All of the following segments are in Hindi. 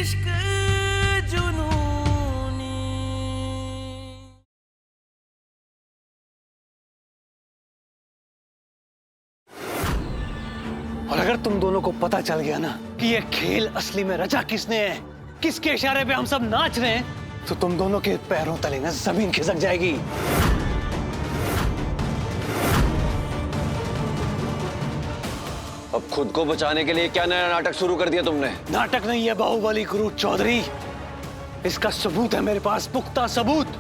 इश्क जुनूनी। और अगर तुम दोनों को पता चल गया ना कि ये खेल असली में रचा किसने है, किसके इशारे पे हम सब नाच रहे हैं, तो तुम दोनों के पैरों तले ना जमीन खिसक जाएगी। अब खुद को बचाने के लिए क्या नया नाटक शुरू कर दिया तुमने? नाटक नहीं है बाहुबली क्रूर चौधरी, इसका सबूत है मेरे पास, पुख्ता सबूत।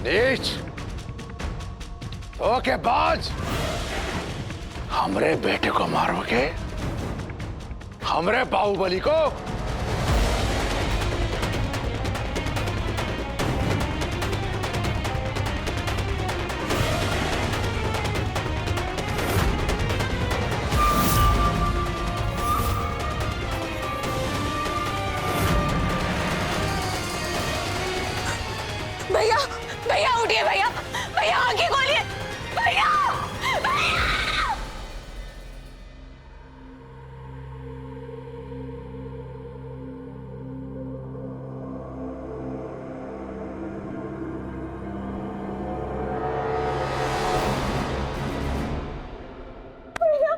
नीच ओके बाज, हमरे बेटे को मारोगे, हमरे बाहुबली को? भैया भैया उठिए, भैया भैया आंखें खोलिए, भैया भैया।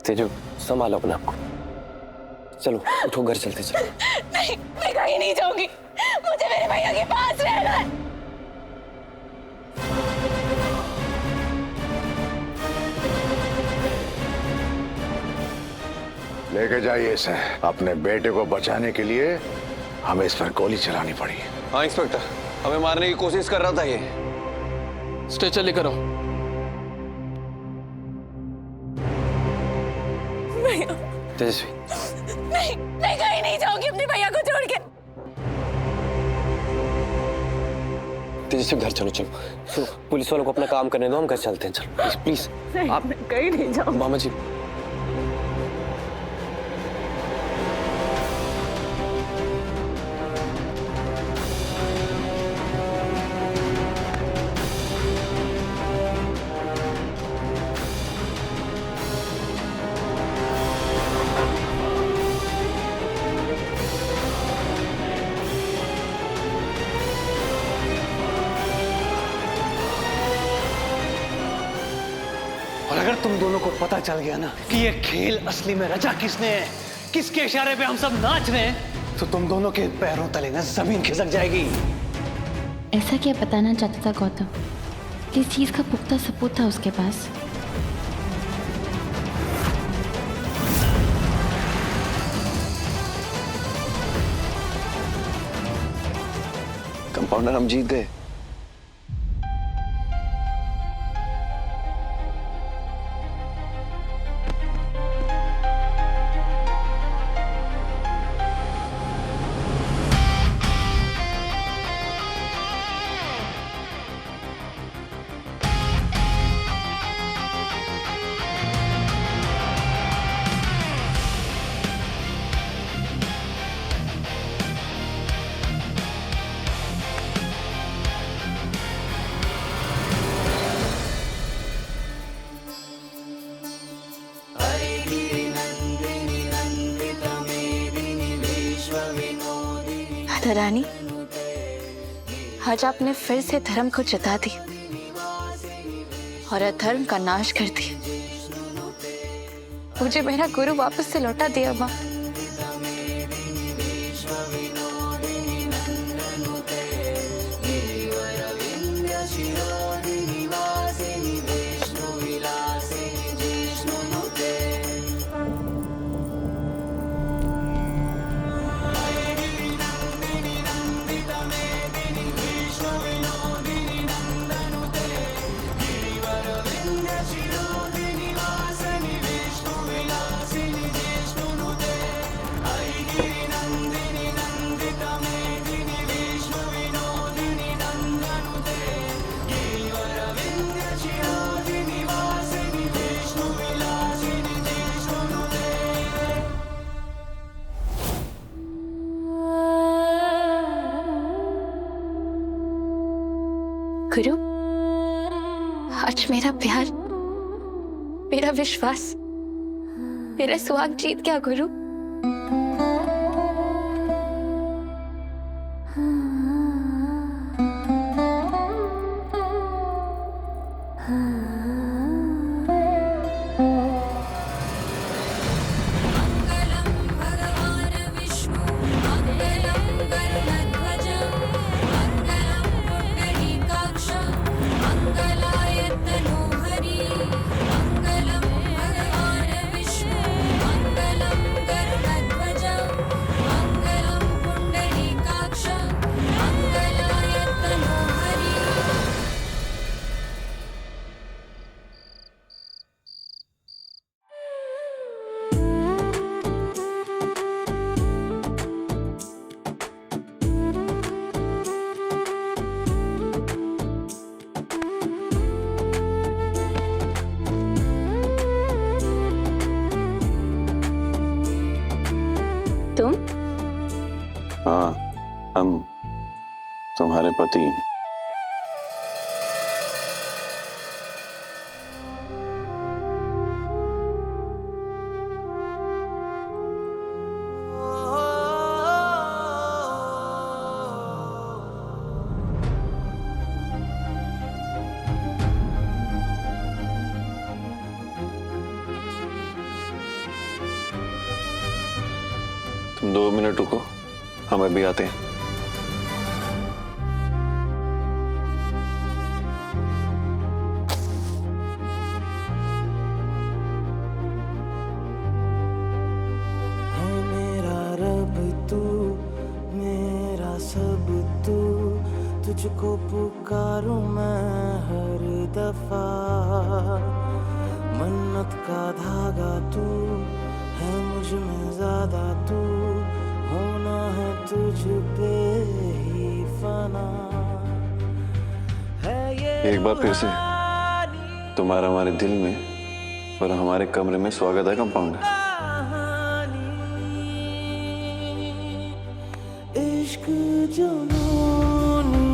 तेजू संभालो अपने आप को, चलो उठो घर चलते चलो। नहीं, मैं कहीं नहीं जाऊंगी, मुझे मेरे भैया के पास रहना है। लेके जाइए इसे, अपने बेटे को बचाने के लिए हमें इस पर गोली चलानी पड़ी। हाँ इंस्पेक्टर, हमें मारने की कोशिश कर रहा था ये। स्ट्रेचर लेकर आओ। भैया तेजस्वी, नहीं, मैं कहीं नहीं जाऊंगी अपने भैया को छोड़ के। तेजस्वी घर चलो चलो, सुनो पुलिस वालों को अपना काम करने दो, हम घर चलते हैं। चलो प्लीज प्लीज। आप कहीं नहीं जाऊंगी। मामा जी और अगर तुम दोनों को पता चल गया ना कि ये खेल असली में रचा किसने है, किसके इशारे पे हम सब नाच रहे हैं, तो तुम दोनों के पैरों तले ना जमीन खिसक जाएगी। ऐसा क्या बताना चाहता था गौतम? किस चीज का पुख्ता सबूत था उसके पास? कंपाउंडर, हम जीत गए। रानी, आज आपने फिर से धर्म को जता दी और अधर्म का नाश कर दिया। मुझे मेरा गुरु वापस से लौटा दिया माँ। गुरु, आज मेरा प्यार, मेरा विश्वास, मेरा सुहाग जीत गया गुरु। तुम? हाँ, हम तुम्हारे पति। तुम 2 मिनट रुको, हम अभी आते हैं। मेरा रब तू, मेरा सब तू, तुझको पुकारूं मैं हर दफा। मन्नत का धागा तू है, मुझ में ज्यादा तू, होना है तुझ पे ही फना है ये। एक बार फिर से तुम्हारा हमारे दिल में और हमारे कमरे में स्वागत है कंपाउंडर। इश्क जुनूनी,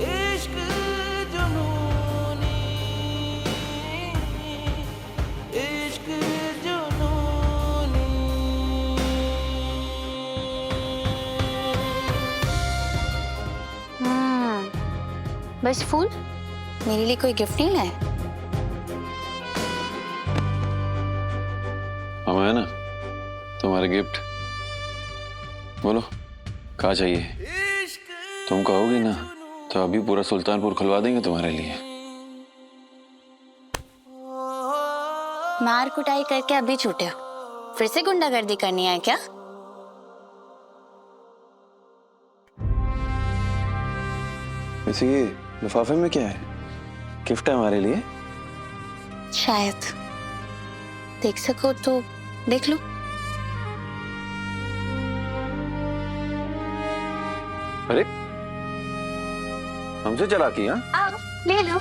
इश्क जुनूनी, इश्क जुनूनी। बस फूल, मेरे लिए कोई गिफ्ट नहीं लाए? हम है ना तुम्हारे गिफ्ट। बोलो क्या चाहिए? तुम कहोगी ना तो अभी पूरा सुल्तानपुर खुलवा देंगे तुम्हारे लिए। मार कुटाई करके अभी छूटे हो, फिर से गुंडागर्दी करनी है क्या? वैसे ये लिफाफे में क्या है? गिफ्ट है हमारे लिए? शायद देख सको तो देख लो। अरे हमसे चालाकी? हाँ, आओ ले लो।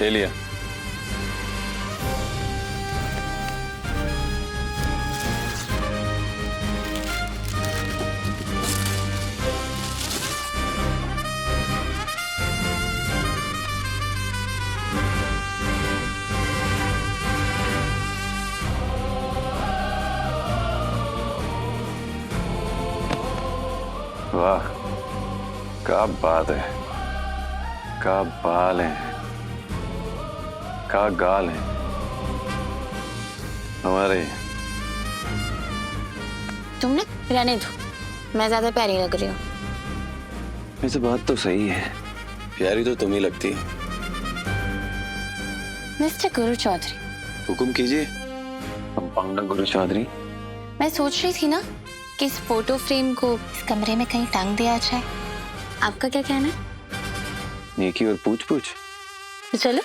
ले लिया। वाह, क्या बात है, क्या बाल हैं, क्या गाल हैं हमारे। तुमने रहने दो, मैं ज्यादा प्यारी लग रही हूँ। वैसे बात तो सही है, प्यारी तो तुम ही लगती है। मिस्टर गुरु चौधरी, हुक्म कीजिए। कंपाउंडर गुरु चौधरी। मैं सोच रही थी ना कि इस फोटो फ्रेम को इस कमरे में कहीं टांग दिया जाए। आपका क्या कहना है? नेकी और पूछ पूछ। तो चलो।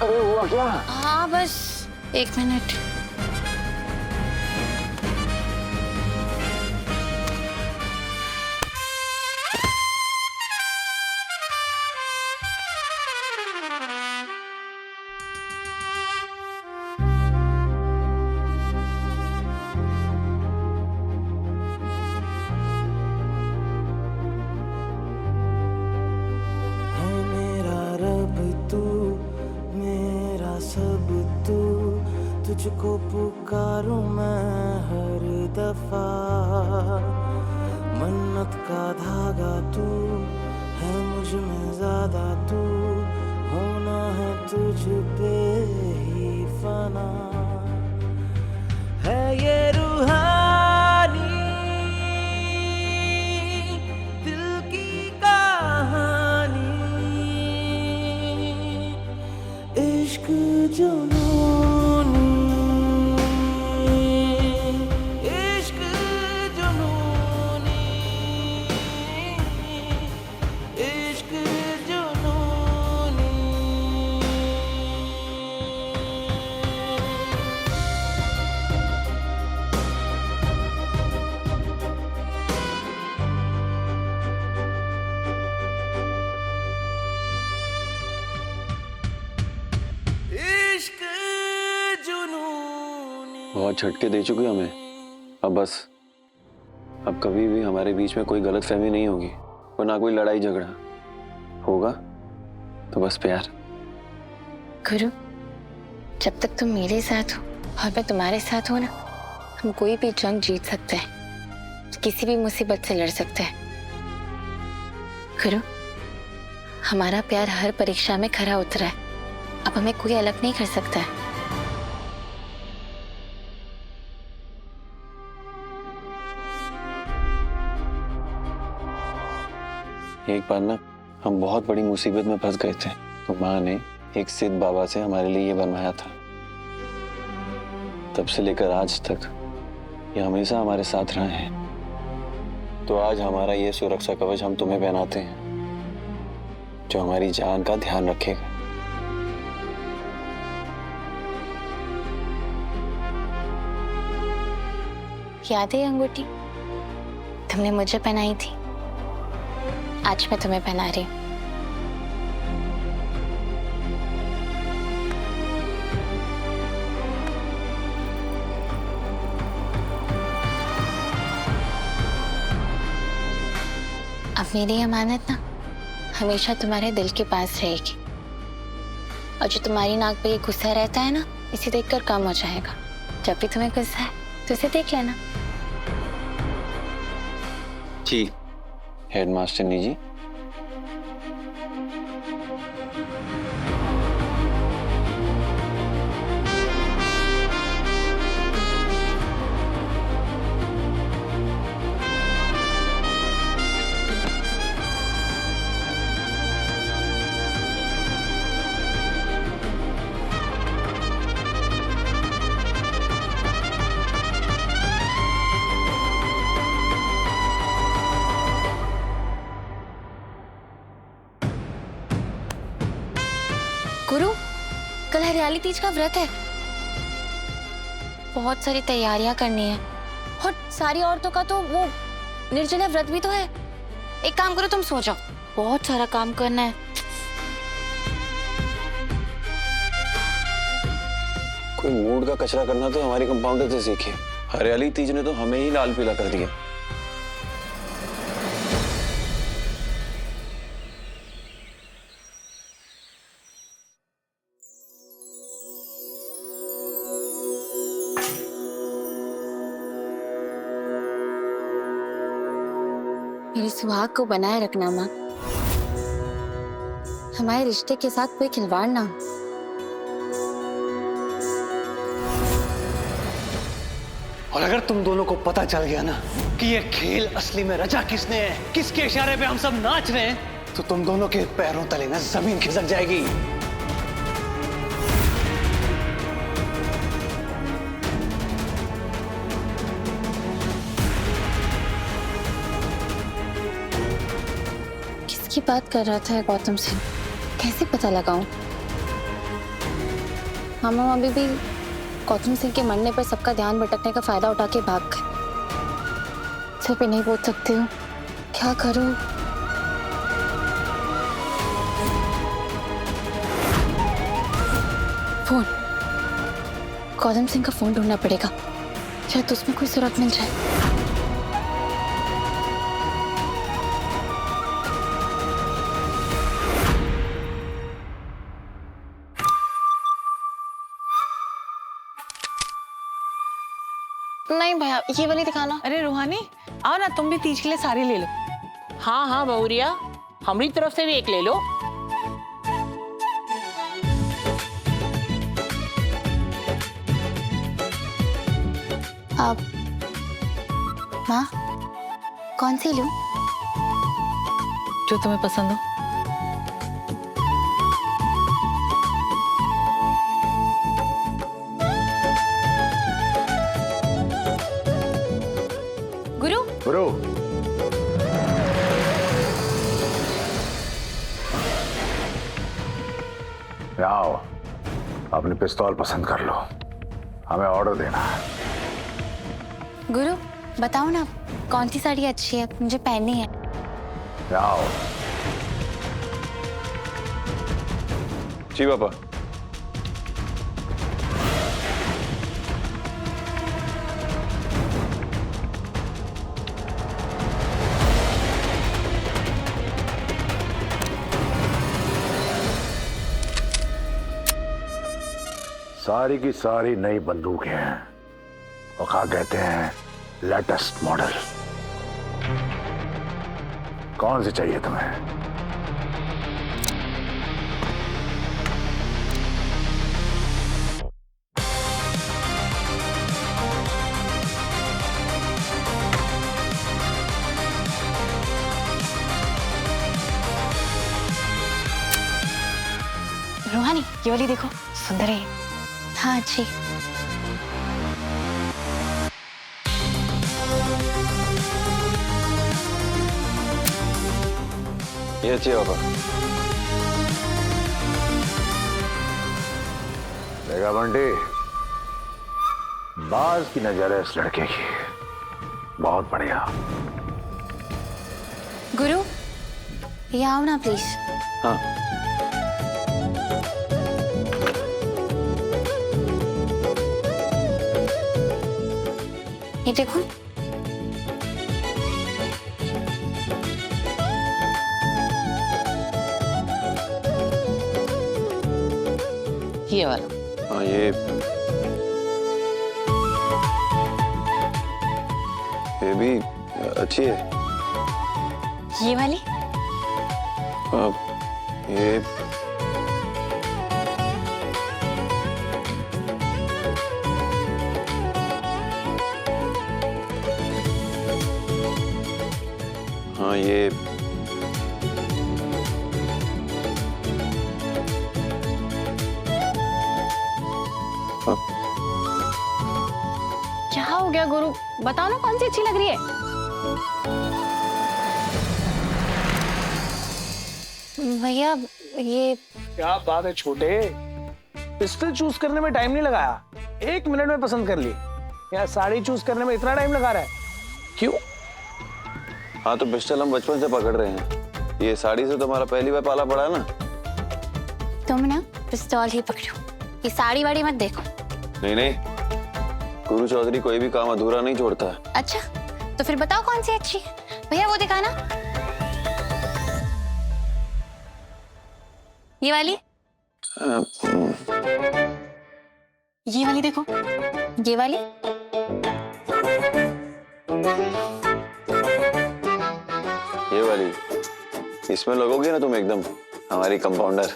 अरे हुआ क्या? हाँ बस 1 मिनट। है मेरा रब तू, मेरा सब तू, तुझको पुकारूं मैं हर दफा। मन्नत का धागा तू है, मुझ में ज्यादा तू, होना है तुझ पे ही फना। है ये रूहानी दिल की कहानी, इश्क जुनूनी, इश्क जुनूनी, इश्क जुनूनी। इश्क जुनूनी। बहुत झटके दे चुके हमें, अब बस, अब कभी भी हमारे बीच में कोई गलतफहमी नहीं होगी और ना कोई लड़ाई झगड़ा होगा, तो बस प्यार। गुरु, जब तक तुम मेरे साथ हो और मैं तुम्हारे साथ हूं ना, हम कोई भी जंग जीत सकते हैं, किसी भी मुसीबत से लड़ सकते हैं। गुरु, हमारा प्यार हर परीक्षा में खरा उतरा है, अब हमें कोई अलग नहीं कर सकता है। एक बार ना हम बहुत बड़ी मुसीबत में फंस गए थे, तो माँ ने एक सिद्ध बाबा से हमारे लिए ये बनवाया था। तब से लेकर आज तक ये हमेशा हमारे साथ रहे हैं। तो आज हमारा ये सुरक्षा कवच हम तुम्हें पहनाते हैं, जो हमारी जान का ध्यान रखेगा। याद है ये अंगूठी? तुमने मुझे पहनाई थी, आज मैं तुम्हें पहना रही हूँ। अब मेरी अमानत ना हमेशा तुम्हारे दिल के पास रहेगी, और जो तुम्हारी नाक पे ये गुस्सा रहता है ना, इसे देखकर कम हो जाएगा। जब भी तुम्हें गुस्सा है तो इसे देख लेना। जी हेडमास्टर जी। गुरु, कल हरियाली तीज का व्रत है, बहुत सारी तैयारियां करनी है और सारी औरतों का तो वो निर्जला व्रत भी तो है। एक काम करो, तुम सो जाओ, बहुत सारा काम करना है। कोई मूड का कचरा करना तो हमारी कंपाउंडर से सीखिए। हरियाली तीज ने तो हमें ही लाल पीला कर दिया। मेरे सुहाग को बनाए रखना माँ, हमारे रिश्ते के साथ कोई खिलवाड़ ना हो। और अगर तुम दोनों को पता चल गया ना कि ये खेल असली में रचा किसने है, किसके इशारे पे हम सब नाच रहे हैं, तो तुम दोनों के पैरों तले ना जमीन खिसक जाएगी। किसकी बात कर रहा था गौतम सिंह? कैसे पता लगाऊं? मामा अभी भी गौतम सिंह के मरने पर सबका ध्यान भटकने का फायदा उठा के भाग गए। सिर पे नहीं बोल सकती हूँ, क्या करूं? फोन, गौतम सिंह का फोन ढूंढना पड़ेगा, शायद उसमें कोई सुराग मिल जाए। नहीं भैया, ये वाली दिखाना। अरे रूहानी, आओ ना, तुम भी तीज के लिए साड़ी ले लो। हाँ हाँ बहुरिया, हमारी तरफ से भी एक ले लो। आप माँ, कौन सी लूं? जो तुम्हें पसंद हो। गुरु, गुरु, आओ, अपनी पिस्तौल पसंद कर लो, हमें ऑर्डर देना है। गुरु बताओ ना कौन सी साड़ी अच्छी है, मुझे पहननी है। आओ। जी पापा। सारी की सारी नई बंदूकें हैं और क्या कहते हैं लेटेस्ट मॉडल। कौन सी चाहिए तुम्हें? रूहानी, ये वाली देखो, सुंदर है। हाँ अच्छी। ये अच्छी है पापा। देखा बंटी, बाज की नजर है इस लड़के की, बहुत बढ़िया। गुरु, ये आओ ना प्लीज। हाँ। ये देखो, ये वाला। हाँ ये भी अच्छी है। ये वाली। हाँ, ये हाँ ये क्या हो गया गुरु, बताओ ना कौन सी अच्छी लग रही है। भैया ये क्या बात है छोटे, पिस्टल चूज करने में टाइम नहीं लगाया, 1 मिनट में पसंद कर ली। यार साड़ी चूज करने में इतना टाइम लगा रहा है, क्यों? हाँ तो पिस्टल हम बचपन से पकड़ रहे हैं, ये साड़ी से तुम्हारा पहली बार पाला पड़ा है ना। तुम ना पिस्तौल ही पकड़ो, ये साड़ी वाड़ी मत देखो। नहीं नहीं, गुरु चौधरी कोई भी काम अधूरा नहीं छोड़ता है। अच्छा तो फिर बताओ कौन सी अच्छी है? भैया वो दिखाना, ये वाली, ये वाली देखो, ये वाली, ये वाली, इसमें लगोगे ना तुम एकदम हमारी कंपाउंडर।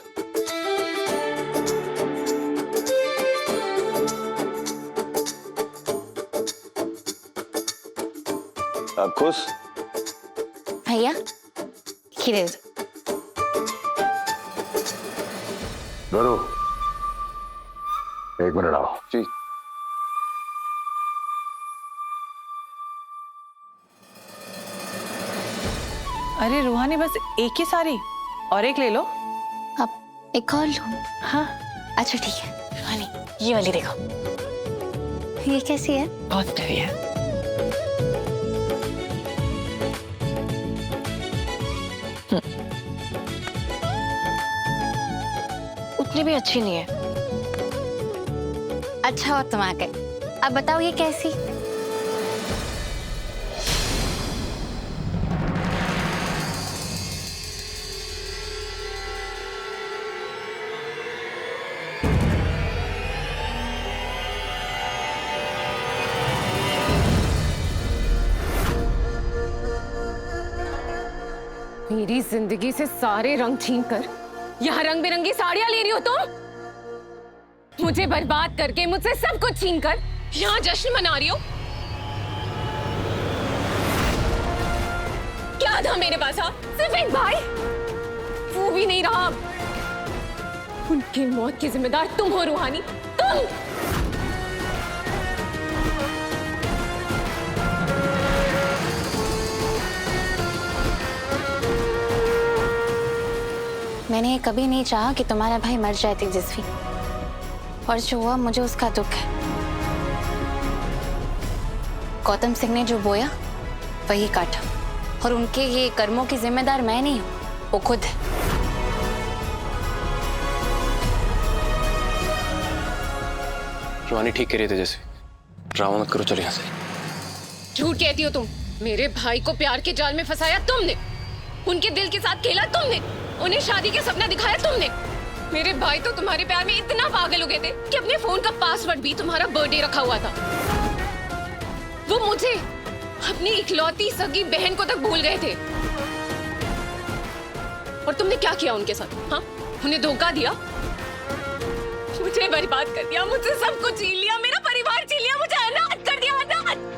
अब खुश? भैया ये दे दो। गुरु 1 मिनट आओ। जी। अरे रूहानी बस एक ही साड़ी और एक ले लो। अब एक और लो। हाँ अच्छा ठीक है रूहानी, ये वाली देखो, ये कैसी है? बहुत प्यारी है। उतनी भी अच्छी नहीं है। अच्छा और तुम आ गए, अब बताओ ये कैसी? मेरी जिंदगी से सारे रंग छीन कर यहाँ रंग बिरंगी साड़ियां ले रही हो तुम? मुझे बर्बाद करके, मुझसे सब कुछ छीन कर यहाँ जश्न मना रही हो? क्या था मेरे पास? सिर्फ एक भाई, वो भी नहीं रहा। उनकी मौत की जिम्मेदार तुम हो रूहानी, तुम। मैंने कभी नहीं चाहा कि तुम्हारा भाई मर जाए तेजस्वी, और जो हुआ मुझे उसका दुख है। गौतम सिंह ने जो बोया वही काटा, और उनके ये कर्मों की जिम्मेदार मैं नहीं हूं, वो खुद है। रूहानी ठीक कह रही है तेजस्वी, ड्रामा मत करो, चलो यहाँ से। झूठ कहती हो तुम। मेरे भाई को प्यार के जाल में फंसाया तुमने, उनके दिल के साथ खेला तुमने, उन्हें शादी का सपना दिखाया तुमने। मेरे भाई तो तुम्हारे प्यार में इतना पागल हो गए थे कि अपने फोन का पासवर्ड भी तुम्हारा बर्थडे रखा हुआ था। वो मुझे, अपनी इकलौती सगी बहन को तक भूल गए थे। और तुमने क्या किया उनके साथ? हाँ, उन्हें धोखा दिया, मुझे बर्बाद कर दिया, मुझसे सब कुछ छीन लिया, मेरा परिवार छीन लिया, मुझे अनाथ कर दिया, अनाथ।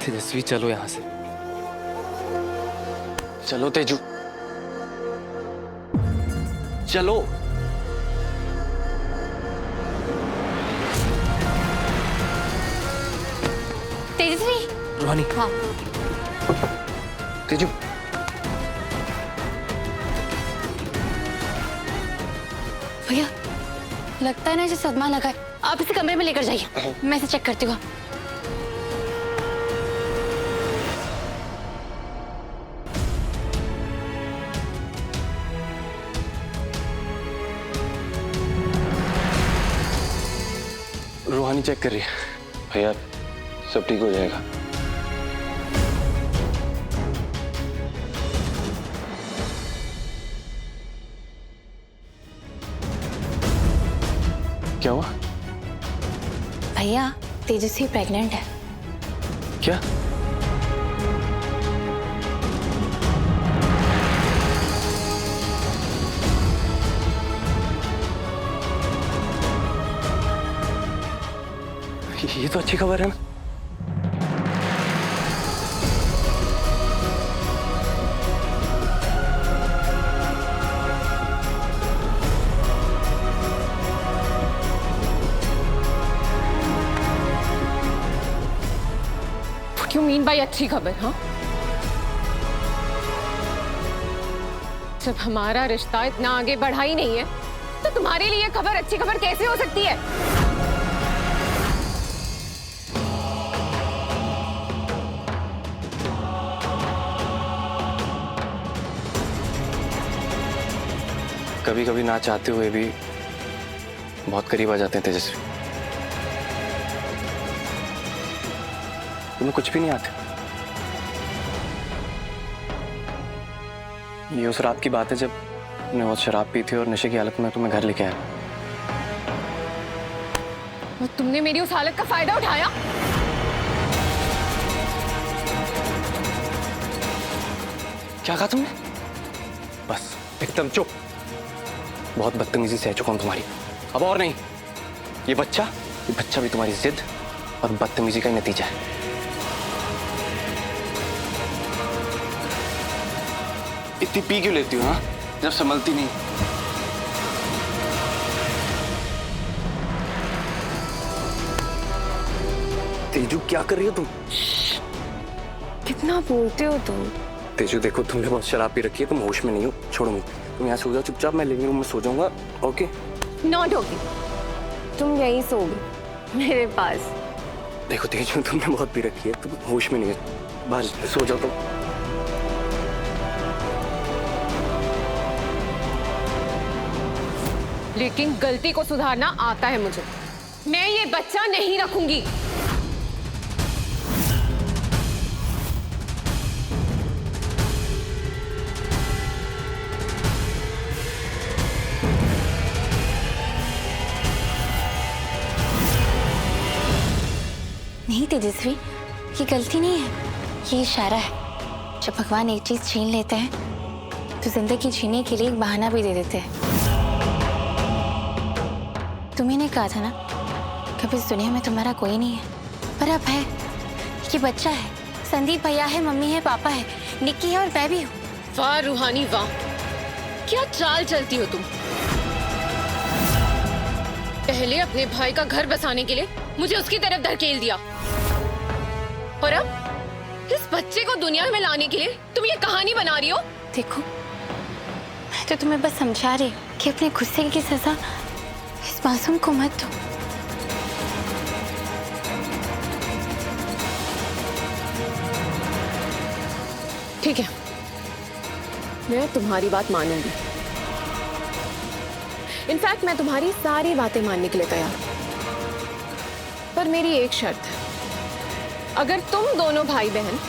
तेजस्वी चलो यहाँ से, चलो तेजू, चलो। तेजस्वी। रूहानी। हाँ। तेजू। भैया लगता है ना इसे सदमा लगा है, आप इसे कमरे में लेकर जाइए, मैं इसे चेक करती हूँ। रूहानी चेक कर रही है। भैया सब ठीक हो जाएगा। क्या हुआ? भैया तेजस्वी प्रेग्नेंट है। क्या? ये तो अच्छी खबर है ना। क्यों मीन भाई अच्छी खबर? हाँ जब हमारा रिश्ता इतना आगे बढ़ा ही नहीं है तो तुम्हारे लिए खबर अच्छी खबर कैसे हो सकती है? कभी कभी ना चाहते हुए भी बहुत करीब आ जाते हैं तेजस्वी। तुम्हें कुछ भी नहीं आते। ये उस रात की बात है जब तुमने बहुत शराब पी थी और नशे की हालत में तुम्हें घर लेके आया। और तुमने मेरी उस हालत का फायदा उठाया? क्या कहा तुमने? बस एकदम चुप। बहुत बदतमीजी से चुका हूं तुम्हारी, अब और नहीं। ये बच्चा भी तुम्हारी जिद और बदतमीजी का ही नतीजा है। इतनी पी क्यों लेती हो हाँ, जब संभलती नहीं? तेजू क्या कर रही हो तुम? कितना बोलते हो तुम? तेजू देखो, तुमने बहुत शराब पी रखी है, तुम होश में नहीं हो। छोड़ो मुझे, तुम यहाँ सो जाओ चुपचाप, मैं लिविंग रूम में सो जाऊंगा। ओके? Not okay. तुम यहीं सोओगे मेरे पास। देखो तेजू, तुमने बहुत पी रखी है, तुम होश में नहीं है, बाहर सो जाओ तुम। लेकिन गलती को सुधारना आता है मुझे। मैं ये बच्चा नहीं रखूंगी। नहीं तेजस्वी, ये गलती नहीं है, ये इशारा है। जब भगवान एक चीज छीन लेते हैं तो जिंदगी जीने के लिए एक बहाना भी दे देते हैं। तुम्ही ने कहा था ना कभी इस दुनिया में तुम्हारा कोई नहीं है, पर अब है। ये बच्चा है, संदीप भैया है, मम्मी है, पापा है, निक्की है और मैं भी हूँ। वाह रूहानी वाह, क्या चाल चलती हो तुम। पहले अपने भाई का घर बसाने के लिए मुझे उसकी तरफ धकेल दिया, और अब इस बच्चे को दुनिया में लाने के लिए तुम ये कहानी बना रही हो। देखो, मैं तो तुम्हें बस समझा रही हूँ कि अपने गुस्से की सजा इस मासूम को मत दो। ठीक है, मैं तुम्हारी बात मानूंगी। इनफैक्ट मैं तुम्हारी सारी बातें मानने के लिए तैयार हूं, पर मेरी एक शर्त है। अगर तुम दोनों भाई बहन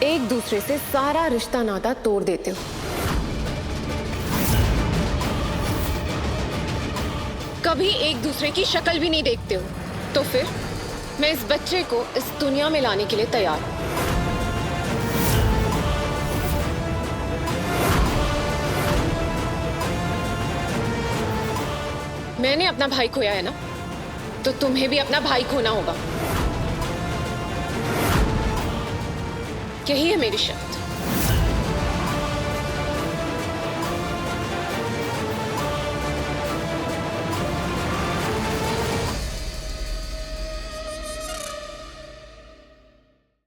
एक दूसरे से सारा रिश्ता नाता तोड़ देते हो, कभी एक दूसरे की शक्ल भी नहीं देखते हो, तो फिर मैं इस बच्चे को इस दुनिया में लाने के लिए तैयार हूं। मैंने अपना भाई खोया है ना, तो तुम्हें भी अपना भाई खोना होगा। यही है मेरी शर्त।